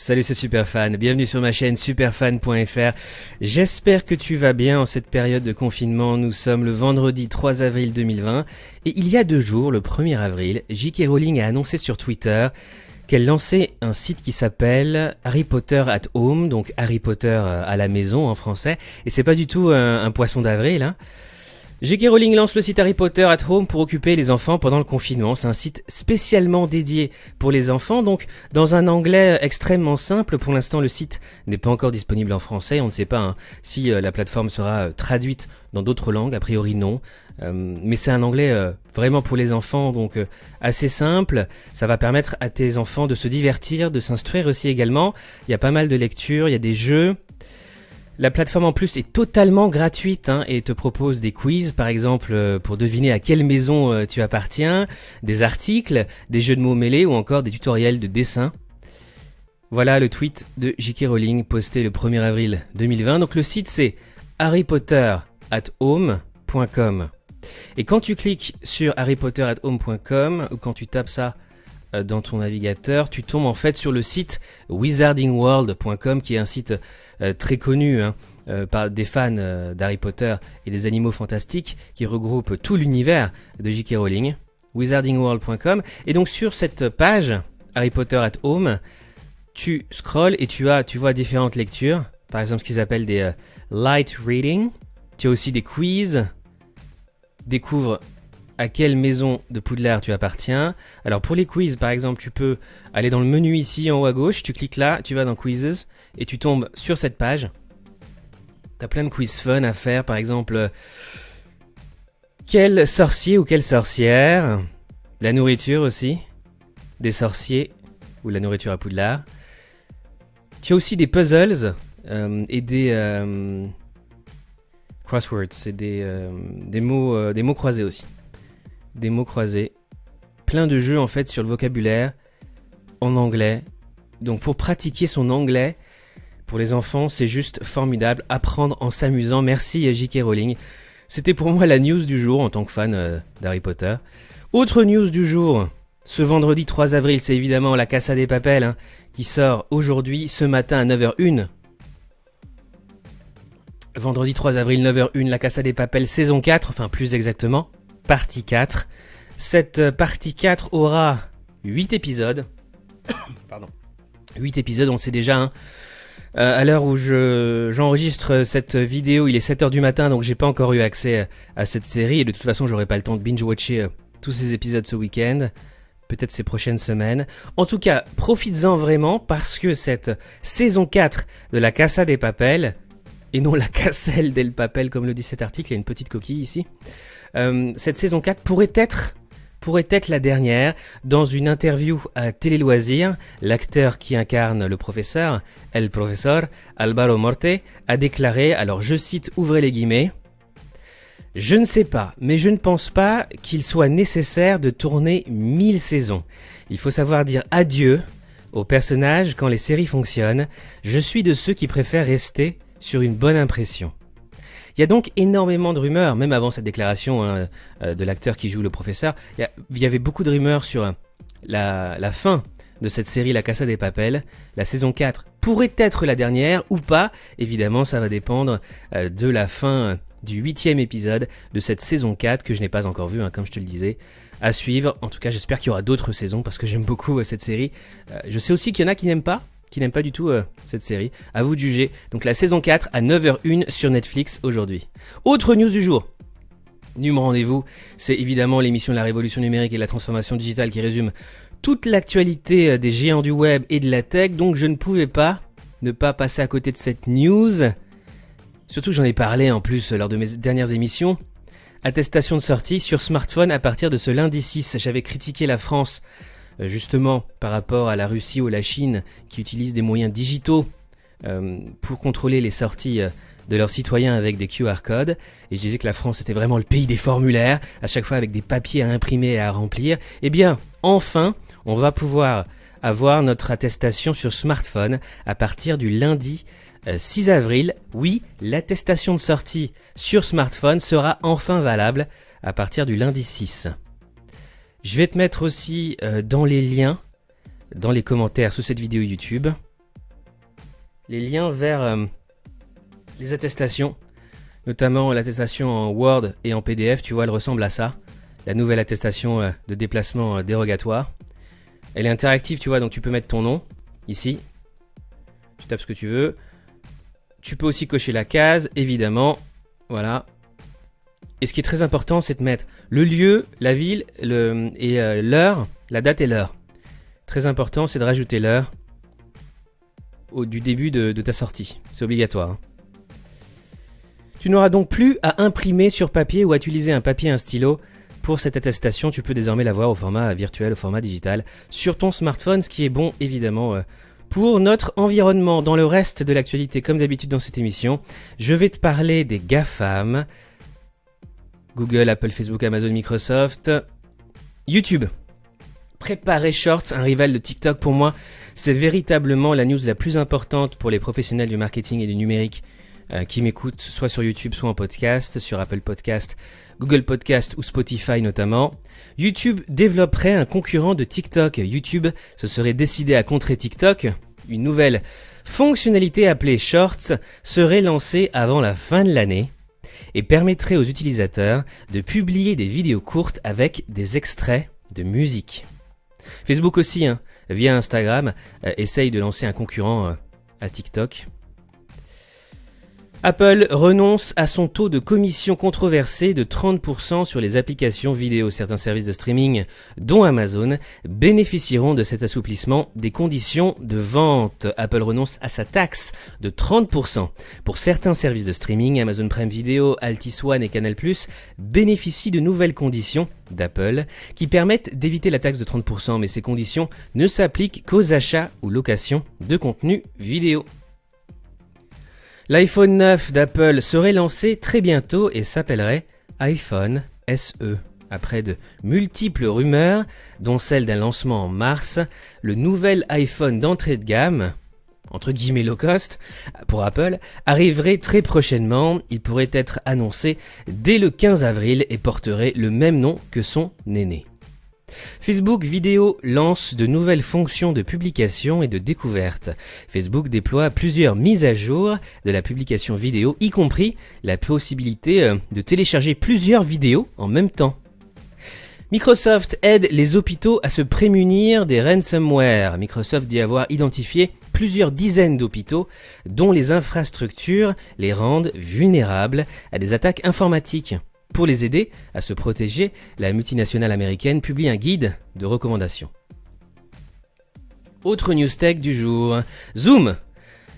Salut, c'est Superfan, bienvenue sur ma chaîne superfan.fr. J'espère que tu vas bien en cette période de confinement. Nous sommes le vendredi 3 avril 2020 et il y a 2 jours, le 1er avril, J.K. Rowling a annoncé sur Twitter qu'elle lançait un site qui s'appelle Harry Potter at Home, donc Harry Potter à la maison en français, et c'est pas du tout un poisson d'avril, hein. J.K. Rowling lance le site Harry Potter at Home pour occuper les enfants pendant le confinement. C'est un site spécialement dédié pour les enfants, donc dans un anglais extrêmement simple. Pour l'instant, le site n'est pas encore disponible en français. On ne sait pas si la plateforme sera traduite dans d'autres langues. A priori, non. Mais c'est un anglais vraiment pour les enfants, donc assez simple. Ça va permettre à tes enfants de se divertir, de s'instruire aussi également. Il y a pas mal de lectures, il y a des jeux. La plateforme en plus est totalement gratuite et te propose des quiz, par exemple pour deviner à quelle maison tu appartiens, des articles, des jeux de mots mêlés ou encore des tutoriels de dessin. Voilà le tweet de J.K. Rowling posté le 1er avril 2020. Donc le site c'est harrypotterathome.com. Et quand tu cliques sur harrypotterathome.com ou quand tu tapes ça dans ton navigateur, tu tombes en fait sur le site wizardingworld.com qui est un site très connu par des fans d'Harry Potter et des animaux fantastiques qui regroupe tout l'univers de J.K. Rowling, wizardingworld.com. Et donc sur cette page Harry Potter at Home, tu scrolles et tu vois différentes lectures, par exemple ce qu'ils appellent des light reading. Tu as aussi des quiz, découvre à quelle maison de Poudlard tu appartiens. Alors pour les quiz, par exemple, tu peux aller dans le menu ici en haut à gauche, tu cliques là, tu vas dans Quizzes et tu tombes sur cette page. T'as plein de quiz fun à faire, par exemple, quel sorcier ou quelle sorcière, la nourriture aussi, des sorciers ou la nourriture à Poudlard. Tu as aussi des puzzles et des crosswords, c'est des mots croisés aussi. Des mots croisés, plein de jeux en fait sur le vocabulaire en anglais. Donc pour pratiquer son anglais pour les enfants, c'est juste formidable, apprendre en s'amusant. Merci J.K. Rowling. C'était pour moi la news du jour en tant que fan d'Harry Potter. Autre news du jour, ce vendredi 3 avril, c'est évidemment La Casa de Papel qui sort aujourd'hui, ce matin à 9h01. Vendredi 3 avril, 9h01, La Casa de Papel saison 4, enfin plus exactement. Partie 4. Cette partie 4 aura 8 épisodes. Pardon. 8 épisodes, on le sait déjà. À l'heure où j'enregistre cette vidéo, il est 7h du matin, donc j'ai pas encore eu accès à cette série. Et de toute façon, j'aurai pas le temps de binge-watcher tous ces épisodes ce week-end. Peut-être ces prochaines semaines. En tout cas, profites-en vraiment parce que cette saison 4 de La Casa de Papel, et non la Cassel del Papel comme le dit cet article, il y a une petite coquille ici. Cette saison 4 pourrait être la dernière. Dans une interview à Télé Loisirs, l'acteur qui incarne le professeur, El Professor, Álvaro Morte, a déclaré, alors je cite, ouvrez les guillemets, « Je ne sais pas, mais je ne pense pas qu'il soit nécessaire de tourner 1000 saisons. Il faut savoir dire adieu aux personnages quand les séries fonctionnent. Je suis de ceux qui préfèrent rester sur une bonne impression. » Il y a donc énormément de rumeurs, même avant cette déclaration de l'acteur qui joue le professeur. Il y avait beaucoup de rumeurs sur la fin de cette série La Casa de Papel. La saison 4 pourrait être la dernière ou pas. Évidemment, ça va dépendre de la fin du 8e épisode de cette saison 4 que je n'ai pas encore vu, comme je te le disais, à suivre. En tout cas, j'espère qu'il y aura d'autres saisons parce que j'aime beaucoup cette série. Je sais aussi qu'il y en a qui n'aiment pas du tout cette série. À vous de juger. Donc la saison 4 à 9h01 sur Netflix aujourd'hui. Autre news du jour. Numéro rendez-vous, c'est évidemment l'émission de la révolution numérique et de la transformation digitale qui résume toute l'actualité des géants du web et de la tech. Donc je ne pouvais pas ne pas passer à côté de cette news. Surtout que j'en ai parlé en plus lors de mes dernières émissions. Attestation de sortie sur smartphone à partir de ce lundi 6. J'avais critiqué la France justement par rapport à la Russie ou la Chine qui utilisent des moyens digitaux pour contrôler les sorties de leurs citoyens avec des QR codes. Et je disais que la France était vraiment le pays des formulaires, à chaque fois avec des papiers à imprimer et à remplir. Eh bien, enfin, on va pouvoir avoir notre attestation sur smartphone à partir du lundi 6 avril. Oui, l'attestation de sortie sur smartphone sera enfin valable à partir du lundi 6. Je vais te mettre aussi dans les liens, dans les commentaires sous cette vidéo YouTube, les liens vers les attestations, notamment l'attestation en Word et en PDF, tu vois, elle ressemble à ça. La nouvelle attestation de déplacement dérogatoire. Elle est interactive, tu vois, donc tu peux mettre ton nom, ici. Tu tapes ce que tu veux. Tu peux aussi cocher la case, évidemment. Voilà. Et ce qui est très important, c'est de mettre le lieu, la ville et l'heure, la date et l'heure. Très important, c'est de rajouter l'heure du début de ta sortie. C'est obligatoire. Hein. Tu n'auras donc plus à imprimer sur papier ou à utiliser un papier et un stylo. Pour cette attestation, tu peux désormais l'avoir au format virtuel, au format digital, sur ton smartphone, ce qui est bon, évidemment, pour notre environnement. Dans le reste de l'actualité, comme d'habitude dans cette émission, je vais te parler des GAFAM. Google, Apple, Facebook, Amazon, Microsoft, YouTube. Préparer Shorts, un rival de TikTok pour moi, c'est véritablement la news la plus importante pour les professionnels du marketing et du numérique qui m'écoutent soit sur YouTube, soit en podcast, sur Apple Podcast, Google Podcast ou Spotify notamment. YouTube développerait un concurrent de TikTok. YouTube se serait décidé à contrer TikTok. Une nouvelle fonctionnalité appelée Shorts serait lancée avant la fin de l'année et permettrait aux utilisateurs de publier des vidéos courtes avec des extraits de musique. Facebook aussi, via Instagram, essaye de lancer un concurrent à TikTok. Apple renonce à son taux de commission controversé de 30% sur les applications vidéo. Certains services de streaming, dont Amazon, bénéficieront de cet assouplissement des conditions de vente. Apple renonce à sa taxe de 30%. Pour certains services de streaming, Amazon Prime Video, Altice One et Canal+, bénéficient de nouvelles conditions d'Apple qui permettent d'éviter la taxe de 30%, mais ces conditions ne s'appliquent qu'aux achats ou locations de contenu vidéo. L'iPhone 9 d'Apple serait lancé très bientôt et s'appellerait iPhone SE. Après de multiples rumeurs, dont celle d'un lancement en mars, le nouvel iPhone d'entrée de gamme, entre guillemets low cost, pour Apple, arriverait très prochainement. Il pourrait être annoncé dès le 15 avril et porterait le même nom que son aîné. Facebook Vidéo lance de nouvelles fonctions de publication et de découverte. Facebook déploie plusieurs mises à jour de la publication vidéo, y compris la possibilité de télécharger plusieurs vidéos en même temps. Microsoft aide les hôpitaux à se prémunir des ransomware. Microsoft dit avoir identifié plusieurs dizaines d'hôpitaux dont les infrastructures les rendent vulnérables à des attaques informatiques. Pour les aider à se protéger, la multinationale américaine publie un guide de recommandations. Autre news tech du jour, Zoom,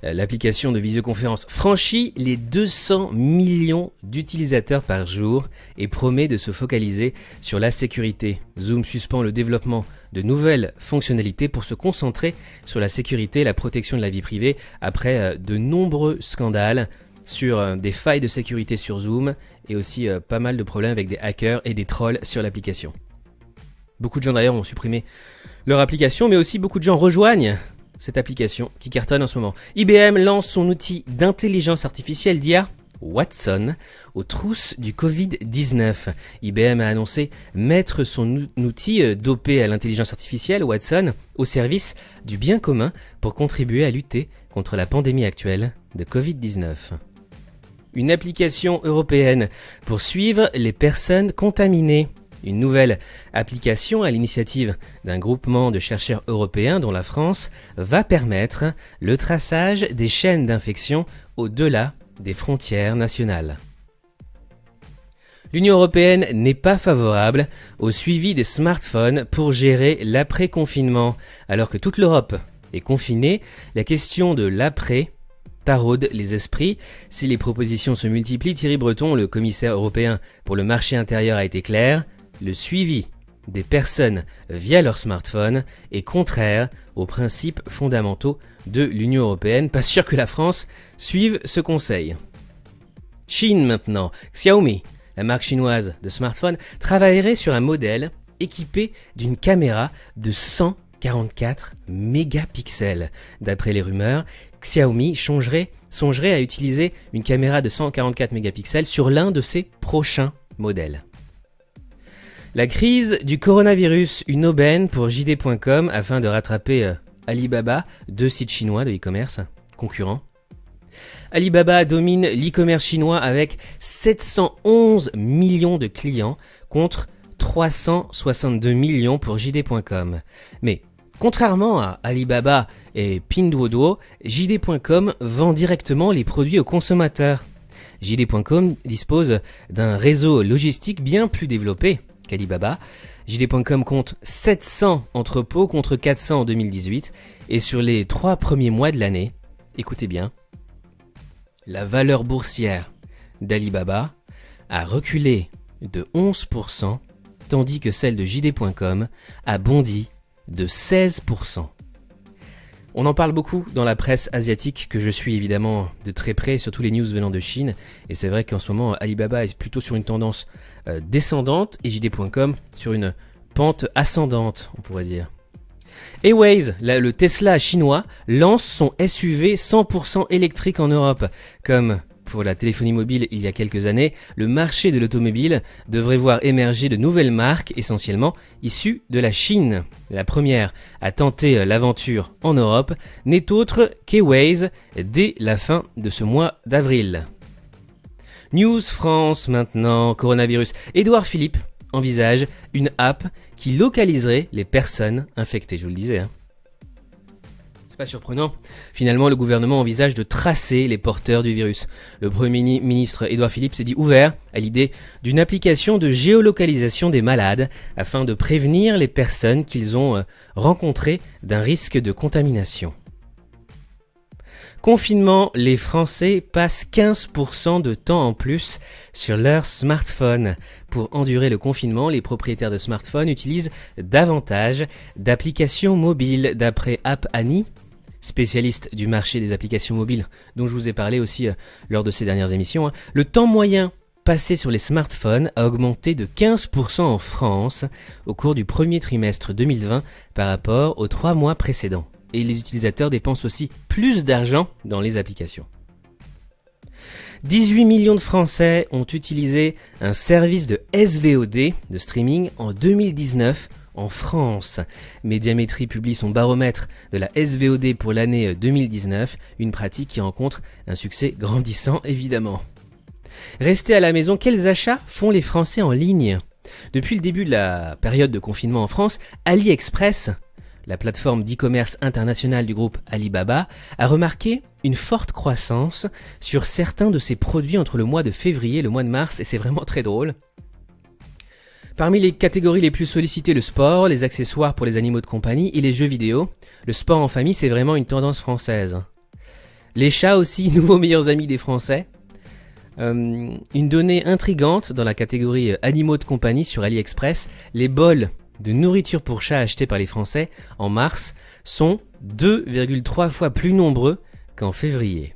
l'application de visioconférence franchit les 200 millions d'utilisateurs par jour et promet de se focaliser sur la sécurité. Zoom suspend le développement de nouvelles fonctionnalités pour se concentrer sur la sécurité et la protection de la vie privée après de nombreux scandales sur des failles de sécurité sur Zoom et aussi pas mal de problèmes avec des hackers et des trolls sur l'application. Beaucoup de gens d'ailleurs ont supprimé leur application, mais aussi beaucoup de gens rejoignent cette application qui cartonne en ce moment. IBM lance son outil d'intelligence artificielle d'IA, Watson, aux trousses du Covid-19. IBM a annoncé mettre son outil dopé à l'intelligence artificielle, Watson, au service du bien commun pour contribuer à lutter contre la pandémie actuelle de Covid-19. Une application européenne pour suivre les personnes contaminées. Une nouvelle application à l'initiative d'un groupement de chercheurs européens dont la France va permettre le traçage des chaînes d'infection au-delà des frontières nationales. L'Union européenne n'est pas favorable au suivi des smartphones pour gérer l'après-confinement. Alors que toute l'Europe est confinée, la question de l'après taraude les esprits. Si les propositions se multiplient, Thierry Breton, le commissaire européen pour le marché intérieur, a été clair. Le suivi des personnes via leur smartphone est contraire aux principes fondamentaux de l'Union européenne. Pas sûr que la France suive ce conseil. Chine maintenant. Xiaomi, la marque chinoise de smartphone, travaillerait sur un modèle équipé d'une caméra de 144 mégapixels. D'après les rumeurs, Xiaomi songerait à utiliser une caméra de 144 mégapixels sur l'un de ses prochains modèles. La crise du coronavirus, une aubaine pour JD.com afin de rattraper Alibaba, deux sites chinois de e-commerce concurrents. Alibaba domine l'e-commerce chinois avec 711 millions de clients contre 362 millions pour JD.com. Mais contrairement à Alibaba et Pinduoduo, JD.com vend directement les produits aux consommateurs. JD.com dispose d'un réseau logistique bien plus développé qu'Alibaba. JD.com compte 700 entrepôts contre 400 en 2018 et sur les 3 premiers mois de l'année, écoutez bien, la valeur boursière d'Alibaba a reculé de 11%, tandis que celle de JD.com a bondi de 16%. On en parle beaucoup dans la presse asiatique que je suis évidemment de très près, surtout les news venant de Chine. Et c'est vrai qu'en ce moment, Alibaba est plutôt sur une tendance descendante et JD.com sur une pente ascendante, on pourrait dire. Airways, le Tesla chinois, lance son SUV 100% électrique en Europe. Comme pour la téléphonie mobile il y a quelques années, le marché de l'automobile devrait voir émerger de nouvelles marques, essentiellement issues de la Chine. La première à tenter l'aventure en Europe n'est autre qu'Airways dès la fin de ce mois d'avril. News France maintenant, coronavirus. Édouard Philippe envisage une app qui localiserait les personnes infectées, je vous le disais. C'est pas surprenant. Finalement, le gouvernement envisage de tracer les porteurs du virus. Le Premier ministre Édouard Philippe s'est dit ouvert à l'idée d'une application de géolocalisation des malades afin de prévenir les personnes qu'ils ont rencontrées d'un risque de contamination. Confinement, les Français passent 15% de temps en plus sur leur smartphone. Pour endurer le confinement, les propriétaires de smartphones utilisent davantage d'applications mobiles, d'après App Annie, spécialiste du marché des applications mobiles, dont je vous ai parlé aussi lors de ces dernières émissions. Le temps moyen passé sur les smartphones a augmenté de 15% en France au cours du premier trimestre 2020 par rapport aux 3 mois précédents. Et les utilisateurs dépensent aussi plus d'argent dans les applications. 18 millions de Français ont utilisé un service de SVOD, de streaming, en 2019 en France. Médiamétrie publie son baromètre de la SVOD pour l'année 2019, une pratique qui rencontre un succès grandissant évidemment. Restés à la maison, quels achats font les Français en ligne ? Depuis le début de la période de confinement en France, AliExpress, la plateforme d'e-commerce internationale du groupe Alibaba, a remarqué une forte croissance sur certains de ses produits entre le mois de février et le mois de mars, et c'est vraiment très drôle. Parmi les catégories les plus sollicitées, le sport, les accessoires pour les animaux de compagnie et les jeux vidéo. Le sport en famille, c'est vraiment une tendance française. Les chats aussi, nouveaux meilleurs amis des Français. Une donnée intrigante dans la catégorie animaux de compagnie sur AliExpress, les bols de nourriture pour chats achetés par les Français en mars sont 2,3 fois plus nombreux qu'en février.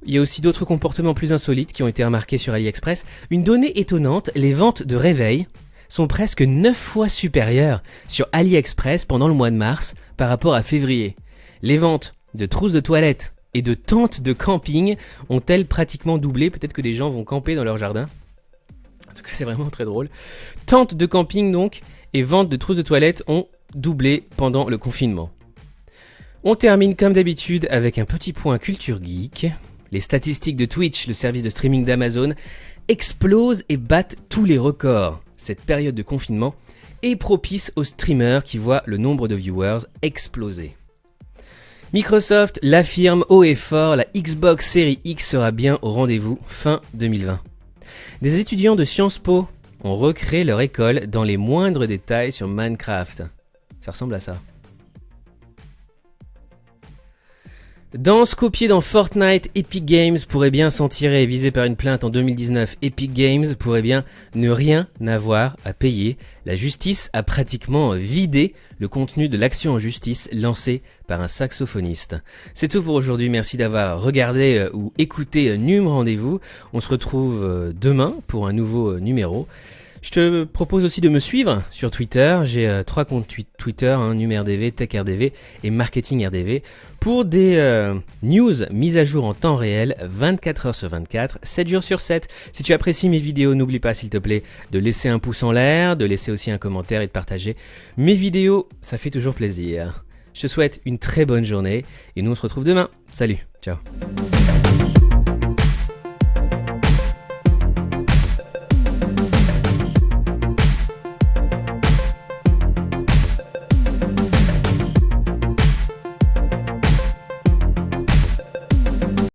Il y a aussi d'autres comportements plus insolites qui ont été remarqués sur AliExpress. Une donnée étonnante, les ventes de réveil sont presque 9 fois supérieures sur AliExpress pendant le mois de mars par rapport à février. Les ventes de trousses de toilette et de tentes de camping ont-elles pratiquement doublé? Peut-être que des gens vont camper dans leur jardin. En tout cas, c'est vraiment très drôle. Tentes de camping donc et ventes de trousses de toilette ont doublé pendant le confinement. On termine comme d'habitude avec un petit point culture geek. Les statistiques de Twitch, le service de streaming d'Amazon, explosent et battent tous les records. Cette période de confinement est propice aux streamers qui voient le nombre de viewers exploser. Microsoft l'affirme haut et fort, la Xbox Series X sera bien au rendez-vous fin 2020. Des étudiants de Sciences Po ont recréé leur école dans les moindres détails sur Minecraft. Ça ressemble à ça. Danse copiée dans Fortnite, Epic Games pourrait bien s'en tirer. Visé par une plainte en 2019, Epic Games pourrait bien ne rien avoir à payer. La justice a pratiquement vidé le contenu de l'action en justice lancée par un saxophoniste. C'est tout pour aujourd'hui. Merci d'avoir regardé ou écouté Num Rendez-vous. On se retrouve demain pour un nouveau numéro. Je te propose aussi de me suivre sur Twitter. J'ai 3 comptes Twitter, NumRDV, TechRDV et MarketingRDV pour des news mises à jour en temps réel, 24 heures sur 24, 7 jours sur 7. Si tu apprécies mes vidéos, n'oublie pas s'il te plaît de laisser un pouce en l'air, de laisser aussi un commentaire et de partager mes vidéos. Ça fait toujours plaisir. Je te souhaite une très bonne journée et nous on se retrouve demain. Salut, ciao.